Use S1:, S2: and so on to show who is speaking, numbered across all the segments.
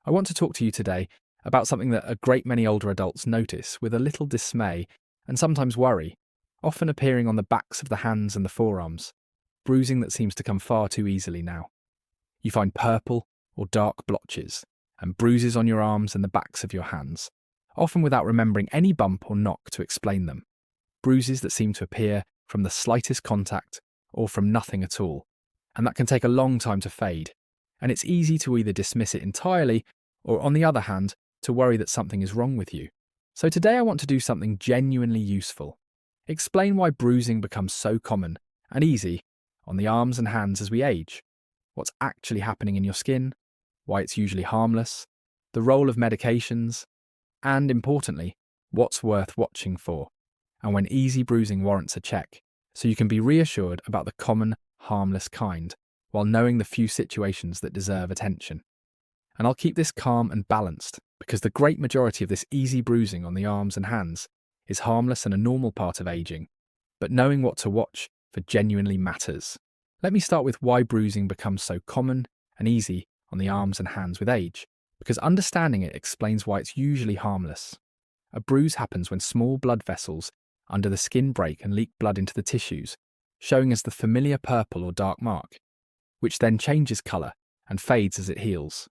S1: I want to talk to you today about something that a great many older adults notice with a little dismay and sometimes worry, often appearing on the backs of the hands and the forearms, bruising that seems to come far too easily now. You find purple or dark blotches and bruises on your arms and the backs of your hands, often without remembering any bump or knock to explain them. Bruises that seem to appear from the slightest contact or from nothing at all, and that can take a long time to fade. And it's easy to either dismiss it entirely or, on the other hand, to worry that something is wrong with you. So today I want to do something genuinely useful. Explain why bruising becomes so common and easy on the arms and hands as we age, what's actually happening in your skin, why it's usually harmless, the role of medications, and importantly, what's worth watching for, and when easy bruising warrants a check, so you can be reassured about the common, harmless kind, while knowing the few situations that deserve attention. And I'll keep this calm and balanced, because the great majority of this easy bruising on the arms and hands is harmless and a normal part of aging, but knowing what to watch for genuinely matters. Let me start with why bruising becomes so common and easy on the arms and hands with age, because understanding it explains why it's usually harmless. A bruise happens when small blood vessels under the skin break and leak blood into the tissues, showing us the familiar purple or dark mark, which then changes colour and fades as it heals.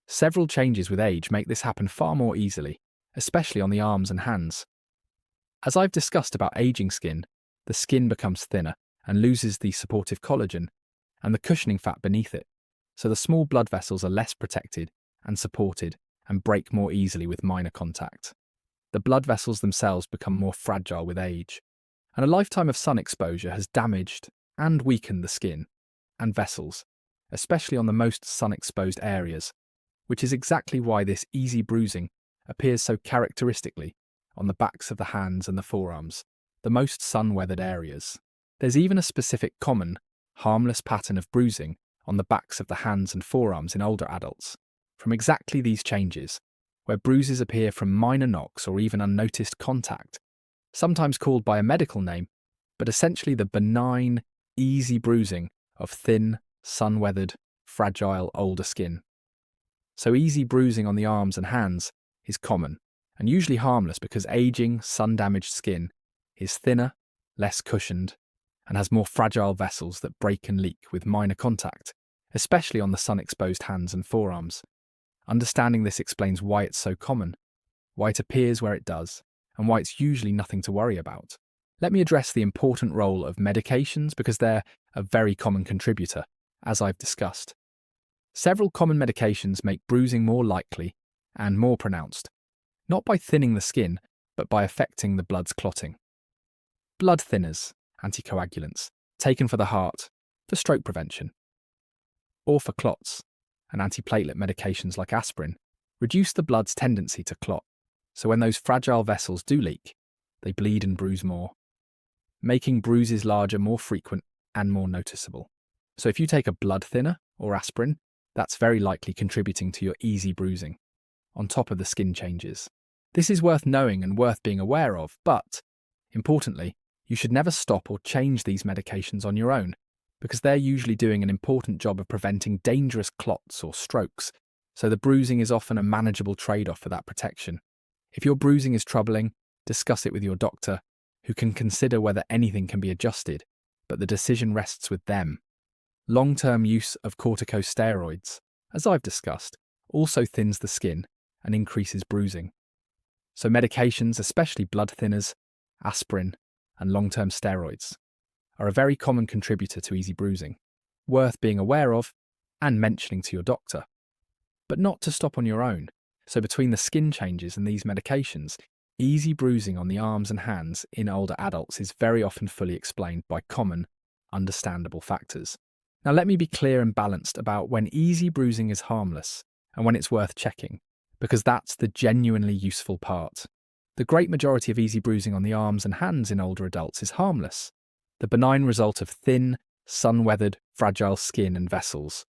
S1: Several changes with age make this happen far more easily, especially on the arms and hands. As I've discussed about aging skin, the skin becomes thinner and loses the supportive collagen and the cushioning fat beneath it, so the small blood vessels are less protected and supported and break more easily with minor contact. The blood vessels themselves become more fragile with age, and a lifetime of sun exposure has damaged and weakened the skin and vessels, especially on the most sun-exposed areas, which is exactly why this easy bruising appears so characteristically on the backs of the hands and the forearms, the most sun-weathered areas. There's even a specific common, harmless pattern of bruising on the backs of the hands and forearms in older adults, from exactly these changes, where bruises appear from minor knocks or even unnoticed contact, sometimes called by a medical name, but essentially the benign, easy bruising of thin, sun-weathered, fragile older skin. So easy bruising on the arms and hands is common and usually harmless because aging, sun-damaged skin is thinner, less cushioned, and has more fragile vessels that break and leak with minor contact, especially on the sun-exposed hands and forearms. Understanding this explains why it's so common, why it appears where it does, and why it's usually nothing to worry about. Let me address the important role of medications because they're a very common contributor, as I've discussed. Several common medications make bruising more likely and more pronounced, not by thinning the skin, but by affecting the blood's clotting. Blood thinners, anticoagulants, taken for the heart, for stroke prevention, or for clots, and antiplatelet medications like aspirin, reduce the blood's tendency to clot, so when those fragile vessels do leak, they bleed and bruise more, making bruises larger, more frequent, and more noticeable. So if you take a blood thinner or aspirin, that's very likely contributing to your easy bruising, on top of the skin changes. This is worth knowing and worth being aware of, but, importantly, you should never stop or change these medications on your own, because they're usually doing an important job of preventing dangerous clots or strokes, so the bruising is often a manageable trade-off for that protection. If your bruising is troubling, discuss it with your doctor, who can consider whether anything can be adjusted, but the decision rests with them. Long-term use of corticosteroids, as I've discussed, also thins the skin and increases bruising. So medications, especially blood thinners, aspirin, and long-term steroids, are a very common contributor to easy bruising, worth being aware of and mentioning to your doctor. But not to stop on your own. So between the skin changes and these medications, easy bruising on the arms and hands in older adults is very often fully explained by common, understandable factors. Now let me be clear and balanced about when easy bruising is harmless and when it's worth checking, because that's the genuinely useful part. The great majority of easy bruising on the arms and hands in older adults is harmless, the benign result of thin, sun-weathered, fragile skin and vessels,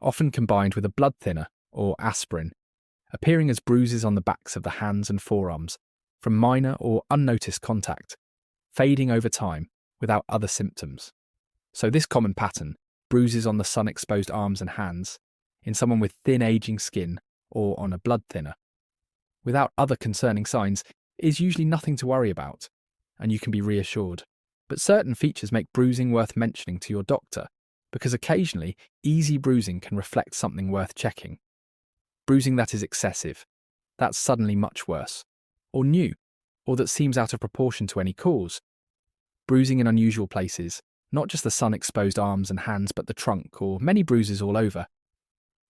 S1: often combined with a blood thinner or aspirin, appearing as bruises on the backs of the hands and forearms from minor or unnoticed contact, fading over time without other symptoms. So this common pattern, bruises on the sun-exposed arms and hands, in someone with thin aging skin or on a blood thinner. Without other concerning signs, it is usually nothing to worry about, and you can be reassured. But certain features make bruising worth mentioning to your doctor, because occasionally easy bruising can reflect something worth checking. Bruising that is excessive, that's suddenly much worse, or new, or that seems out of proportion to any cause. Bruising in unusual places, not just the sun-exposed arms and hands but the trunk or many bruises all over.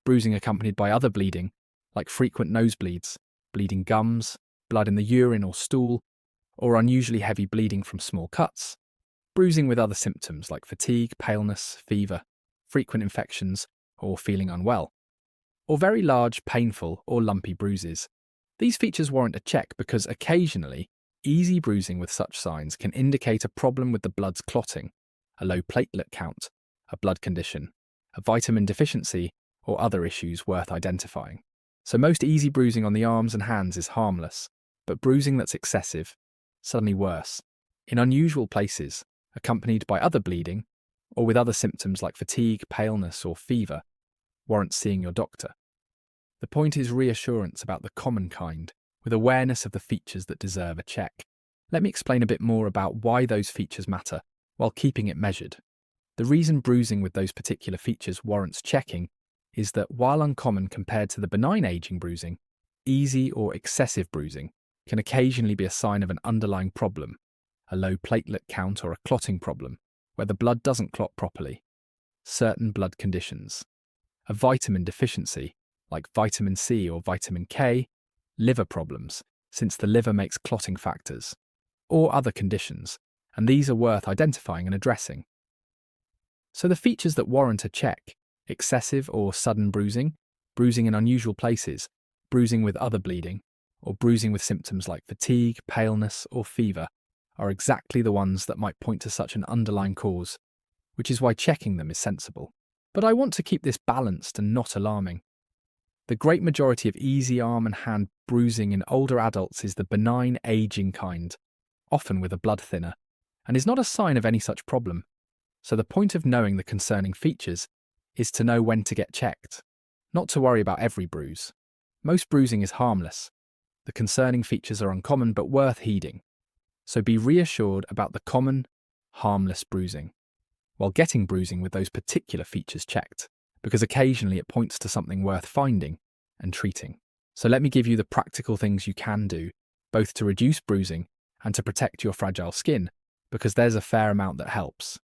S1: Bruising accompanied by other bleeding, like frequent nosebleeds, bleeding gums, blood in the urine or stool, or unusually heavy bleeding from small cuts. Bruising with other symptoms like fatigue, paleness, fever, frequent infections, or feeling unwell. Or very large, painful, or lumpy bruises. These features warrant a check because occasionally, easy bruising with such signs can indicate a problem with the blood's clotting, a low platelet count, a blood condition, a vitamin deficiency, or other issues worth identifying. So most easy bruising on the arms and hands is harmless, but bruising that's excessive, suddenly worse, in unusual places, accompanied by other bleeding, or with other symptoms like fatigue, paleness, or fever, warrants seeing your doctor. The point is reassurance about the common kind, with awareness of the features that deserve a check. Let me explain a bit more about why those features matter, while keeping it measured. The reason bruising with those particular features warrants checking is that while uncommon compared to the benign aging bruising, easy or excessive bruising can occasionally be a sign of an underlying problem, a low platelet count or a clotting problem, where the blood doesn't clot properly, certain blood conditions, a vitamin deficiency, like vitamin C or vitamin K, liver problems, since the liver makes clotting factors, or other conditions, and these are worth identifying and addressing. So the features that warrant a check, excessive or sudden bruising, bruising in unusual places, bruising with other bleeding, or bruising with symptoms like fatigue, paleness, or fever, are exactly the ones that might point to such an underlying cause, which is why checking them is sensible. But I want to keep this balanced and not alarming. The great majority of easy arm and hand bruising in older adults is the benign aging kind, often with a blood thinner, and is not a sign of any such problem. So the point of knowing the concerning features is to know when to get checked, not to worry about every bruise. Most bruising is harmless. The concerning features are uncommon but worth heeding. So be reassured about the common, harmless bruising, while getting bruising with those particular features checked, because occasionally it points to something worth finding and treating. So let me give you the practical things you can do, both to reduce bruising and to protect your fragile skin, because there's a fair amount that helps.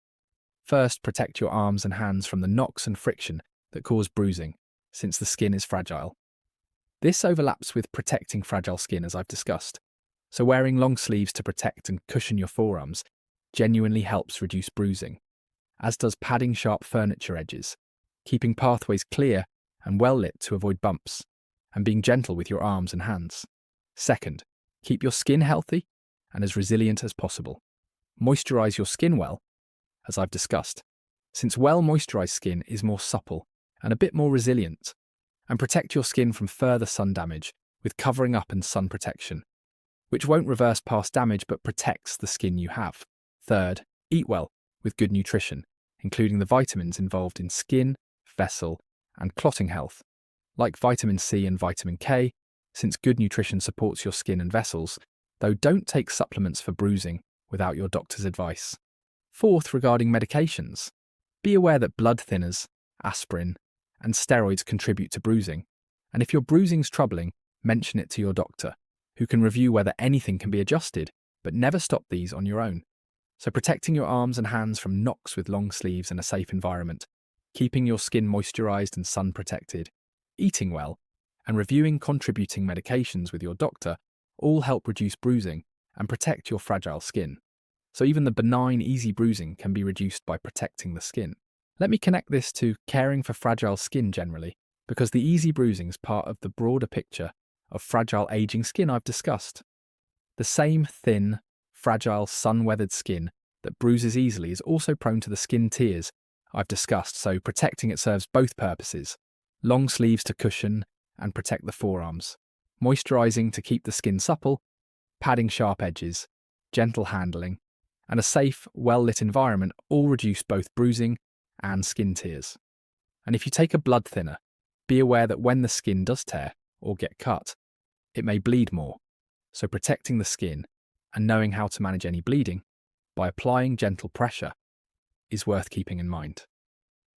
S1: First, protect your arms and hands from the knocks and friction that cause bruising, since the skin is fragile. This overlaps with protecting fragile skin, as I've discussed. So wearing long sleeves to protect and cushion your forearms genuinely helps reduce bruising, as does padding sharp furniture edges, keeping pathways clear and well lit to avoid bumps, and being gentle with your arms and hands. Second, keep your skin healthy and as resilient as possible. Moisturize your skin well, as I've discussed, since well-moisturized skin is more supple and a bit more resilient, and protect your skin from further sun damage with covering up and sun protection, which won't reverse past damage but protects the skin you have. Third, eat well with good nutrition, including the vitamins involved in skin, vessel, and clotting health, like vitamin C and vitamin K, since good nutrition supports your skin and vessels, though don't take supplements for bruising without your doctor's advice. Fourth, regarding medications, be aware that blood thinners, aspirin, and steroids contribute to bruising, and if your bruising's troubling, mention it to your doctor, who can review whether anything can be adjusted, but never stop these on your own. So protecting your arms and hands from knocks with long sleeves in a safe environment, keeping your skin moisturized and sun protected, eating well, and reviewing contributing medications with your doctor all help reduce bruising and protect your fragile skin. So even the benign, easy bruising can be reduced by protecting the skin. Let me connect this to caring for fragile skin generally, because the easy bruising is part of the broader picture of fragile aging skin I've discussed. The same thin, fragile, sun-weathered skin that bruises easily is also prone to the skin tears I've discussed, so protecting it serves both purposes: long sleeves to cushion and protect the forearms, moisturizing to keep the skin supple, padding sharp edges, gentle handling, and a safe, well-lit environment all reduce both bruising and skin tears. And if you take a blood thinner, be aware that when the skin does tear, or get cut, it may bleed more. So protecting the skin and knowing how to manage any bleeding by applying gentle pressure is worth keeping in mind.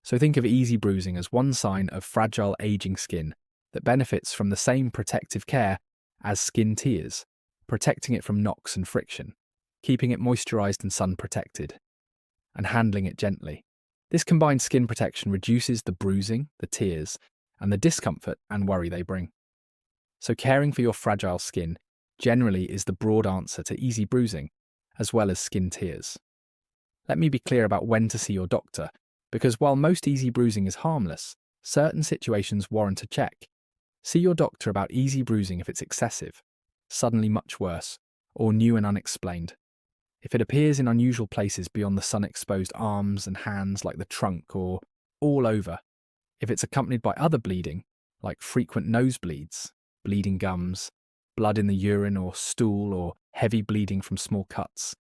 S1: So think of easy bruising as one sign of fragile aging skin that benefits from the same protective care as skin tears, protecting it from knocks and friction, keeping it moisturized and sun protected, and handling it gently. This combined skin protection reduces the bruising, the tears, and the discomfort and worry they bring. So caring for your fragile skin generally is the broad answer to easy bruising, as well as skin tears. Let me be clear about when to see your doctor, because while most easy bruising is harmless, certain situations warrant a check. See your doctor about easy bruising if it's excessive, suddenly much worse, or new and unexplained. If it appears in unusual places beyond the sun-exposed arms and hands like the trunk or all over, if it's accompanied by other bleeding, like frequent nosebleeds, bleeding gums, blood in the urine or stool, or heavy bleeding from small cuts,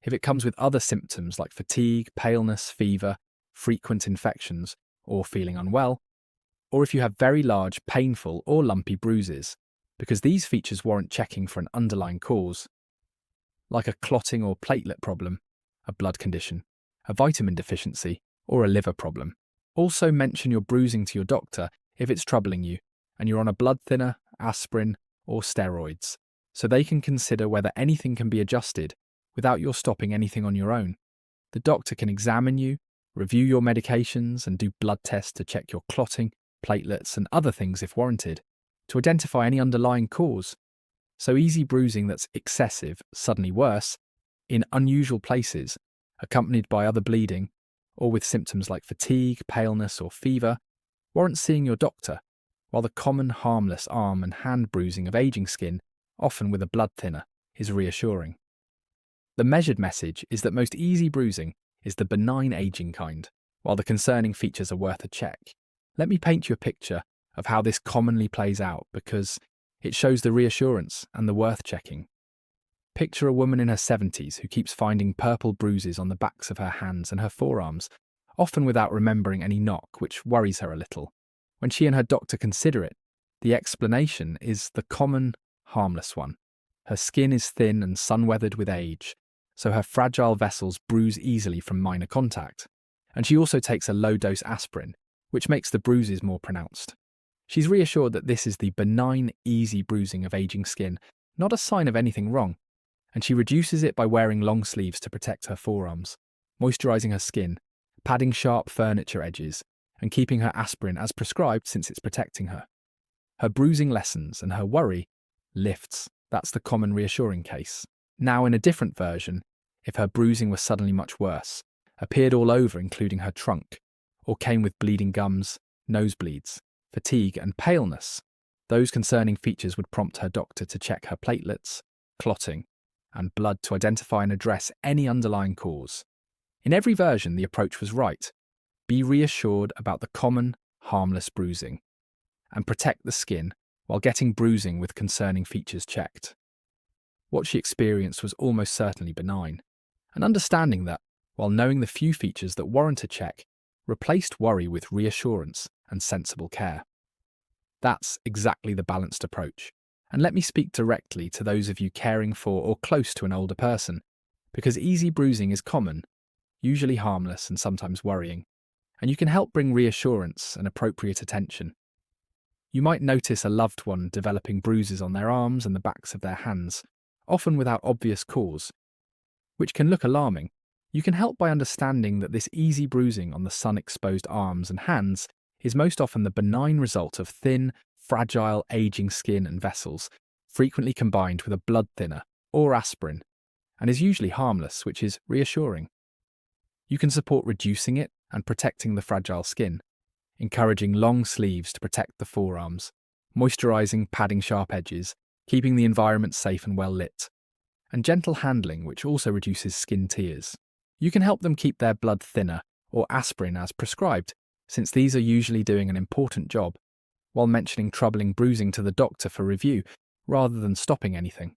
S1: if it comes with other symptoms like fatigue, paleness, fever, frequent infections, or feeling unwell, or if you have very large, painful, or lumpy bruises, because these features warrant checking for an underlying cause, like a clotting or platelet problem, a blood condition, a vitamin deficiency, or a liver problem. Also mention your bruising to your doctor if it's troubling you and you're on a blood thinner, aspirin, or steroids, so they can consider whether anything can be adjusted without your stopping anything on your own. The doctor can examine you, review your medications, and do blood tests to check your clotting, platelets, and other things if warranted, to identify any underlying cause. So easy bruising that's excessive, suddenly worse, in unusual places, accompanied by other bleeding, or with symptoms like fatigue, paleness, or fever, warrants seeing your doctor, while the common harmless arm and hand bruising of aging skin, often with a blood thinner, is reassuring. The measured message is that most easy bruising is the benign aging kind, while the concerning features are worth a check. Let me paint you a picture of how this commonly plays out, because it shows the reassurance and the worth checking. Picture a woman in her 70s who keeps finding purple bruises on the backs of her hands and her forearms, often without remembering any knock, which worries her a little. When she and her doctor consider it, the explanation is the common, harmless one. Her skin is thin and sun-weathered with age, so her fragile vessels bruise easily from minor contact. And she also takes a low-dose aspirin, which makes the bruises more pronounced. She's reassured that this is the benign, easy bruising of aging skin, not a sign of anything wrong, and she reduces it by wearing long sleeves to protect her forearms, moisturizing her skin, padding sharp furniture edges, and keeping her aspirin as prescribed since it's protecting her. Her bruising lessens and her worry lifts. That's the common reassuring case. Now, in a different version, if her bruising was suddenly much worse, appeared all over including her trunk, or came with bleeding gums, nosebleeds, fatigue, and paleness, those concerning features would prompt her doctor to check her platelets, clotting, and blood to identify and address any underlying cause. In every version, the approach was right. Be reassured about the common, harmless bruising, and protect the skin while getting bruising with concerning features checked. What she experienced was almost certainly benign, and understanding that, while knowing the few features that warrant a check, replaced worry with reassurance and sensible care. That's exactly the balanced approach. And let me speak directly to those of you caring for or close to an older person, because easy bruising is common, usually harmless and sometimes worrying, and you can help bring reassurance and appropriate attention. You might notice a loved one developing bruises on their arms and the backs of their hands, often without obvious cause, which can look alarming. You can help by understanding that this easy bruising on the sun-exposed arms and hands is most often the benign result of thin, fragile, aging skin and vessels, frequently combined with a blood thinner or aspirin, and is usually harmless, which is reassuring. You can support reducing it and protecting the fragile skin, encouraging long sleeves to protect the forearms, moisturizing, padding sharp edges, keeping the environment safe and well lit, and gentle handling, which also reduces skin tears. You can help them keep their blood thinner or aspirin as prescribed, since these are usually doing an important job, while mentioning troubling bruising to the doctor for review, rather than stopping anything.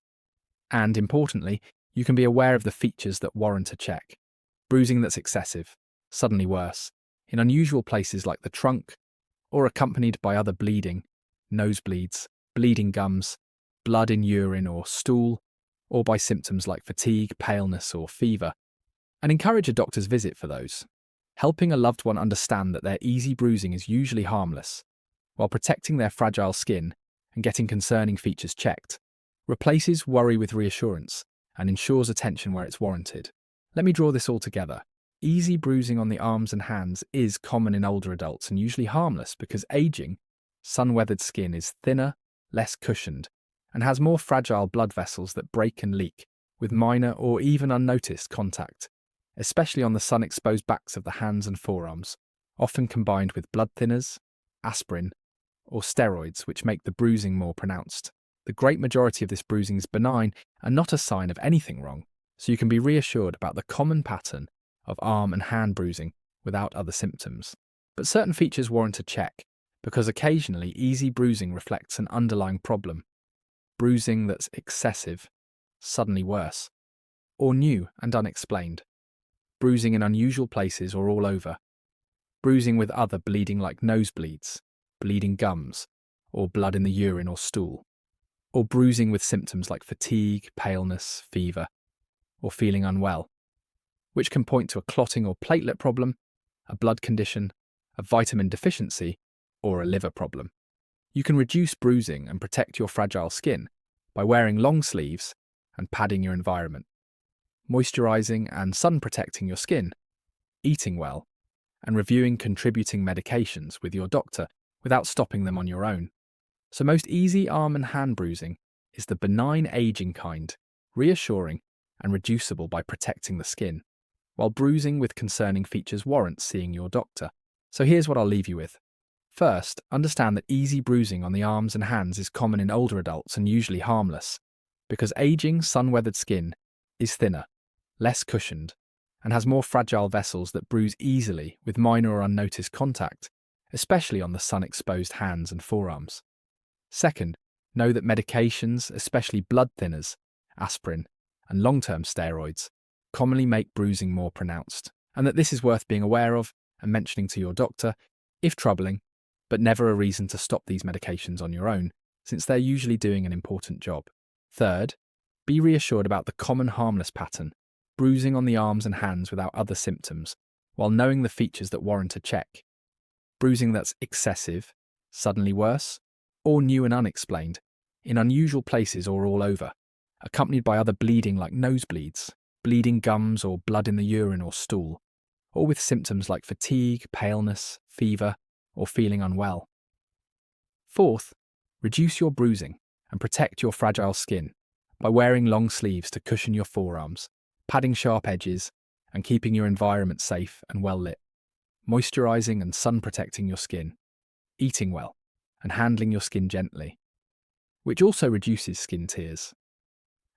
S1: And importantly, you can be aware of the features that warrant a check. Bruising that's excessive, suddenly worse, in unusual places like the trunk, or accompanied by other bleeding, nosebleeds, bleeding gums, blood in urine or stool, or by symptoms like fatigue, paleness, or fever, and encourage a doctor's visit for those. Helping a loved one understand that their easy bruising is usually harmless, while protecting their fragile skin and getting concerning features checked, replaces worry with reassurance and ensures attention where it's warranted. Let me draw this all together. Easy bruising on the arms and hands is common in older adults and usually harmless because aging, sun-weathered skin is thinner, less cushioned, and has more fragile blood vessels that break and leak with minor or even unnoticed contact, especially on the sun-exposed backs of the hands and forearms, often combined with blood thinners, aspirin, or steroids, which make the bruising more pronounced. The great majority of this bruising is benign and not a sign of anything wrong, so you can be reassured about the common pattern of arm and hand bruising without other symptoms. But certain features warrant a check, because occasionally easy bruising reflects an underlying problem. Bruising that's excessive, suddenly worse, or new and unexplained. Bruising in unusual places or all over. Bruising with other bleeding like nosebleeds, bleeding gums, or blood in the urine or stool. Or bruising with symptoms like fatigue, paleness, fever, or feeling unwell, which can point to a clotting or platelet problem, a blood condition, a vitamin deficiency, or a liver problem. You can reduce bruising and protect your fragile skin by wearing long sleeves and padding your environment, moisturizing and sun protecting your skin, eating well, and reviewing contributing medications with your doctor without stopping them on your own. So most easy arm and hand bruising is the benign aging kind, reassuring and reducible by protecting the skin, while bruising with concerning features warrants seeing your doctor. So here's what I'll leave you with. First, understand that easy bruising on the arms and hands is common in older adults and usually harmless, because aging, sun-weathered skin is thinner, less cushioned, and has more fragile vessels that bruise easily with minor or unnoticed contact, especially on the sun-exposed hands and forearms. Second, know that medications, especially blood thinners, aspirin, and long-term steroids, commonly make bruising more pronounced, and that this is worth being aware of and mentioning to your doctor if troubling, but never a reason to stop these medications on your own, since they're usually doing an important job. Third, be reassured about the common harmless pattern, bruising on the arms and hands without other symptoms, while knowing the features that warrant a check. Bruising that's excessive, suddenly worse, or new and unexplained, in unusual places or all over, accompanied by other bleeding like nosebleeds, bleeding gums or blood in the urine or stool, or with symptoms like fatigue, paleness, fever, or feeling unwell. Fourth, reduce your bruising and protect your fragile skin by wearing long sleeves to cushion your forearms, padding sharp edges, and keeping your environment safe and well lit, moisturizing and sun protecting your skin, eating well, and handling your skin gently, which also reduces skin tears.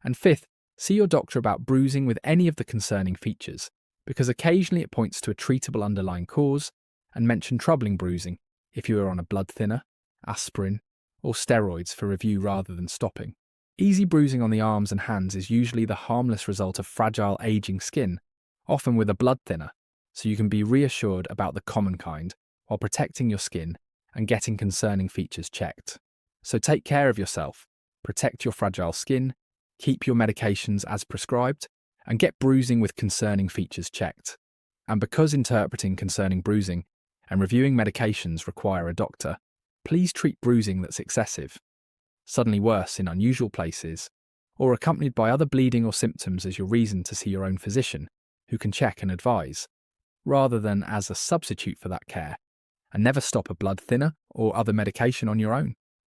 S1: And fifth, see your doctor about bruising with any of the concerning features, because occasionally it points to a treatable underlying cause, and mention troubling bruising if you are on a blood thinner, aspirin, or steroids for review rather than stopping. Easy bruising on the arms and hands is usually the harmless result of fragile aging skin, often with a blood thinner, so you can be reassured about the common kind while protecting your skin and getting concerning features checked. So take care of yourself, protect your fragile skin, keep your medications as prescribed, and get bruising with concerning features checked. And because interpreting concerning bruising and reviewing medications require a doctor, please treat bruising that's excessive, suddenly worse in unusual places, or accompanied by other bleeding or symptoms as your reason to see your own physician, who can check and advise, rather than as a substitute for that care, and never stop a blood thinner or other medication on your own.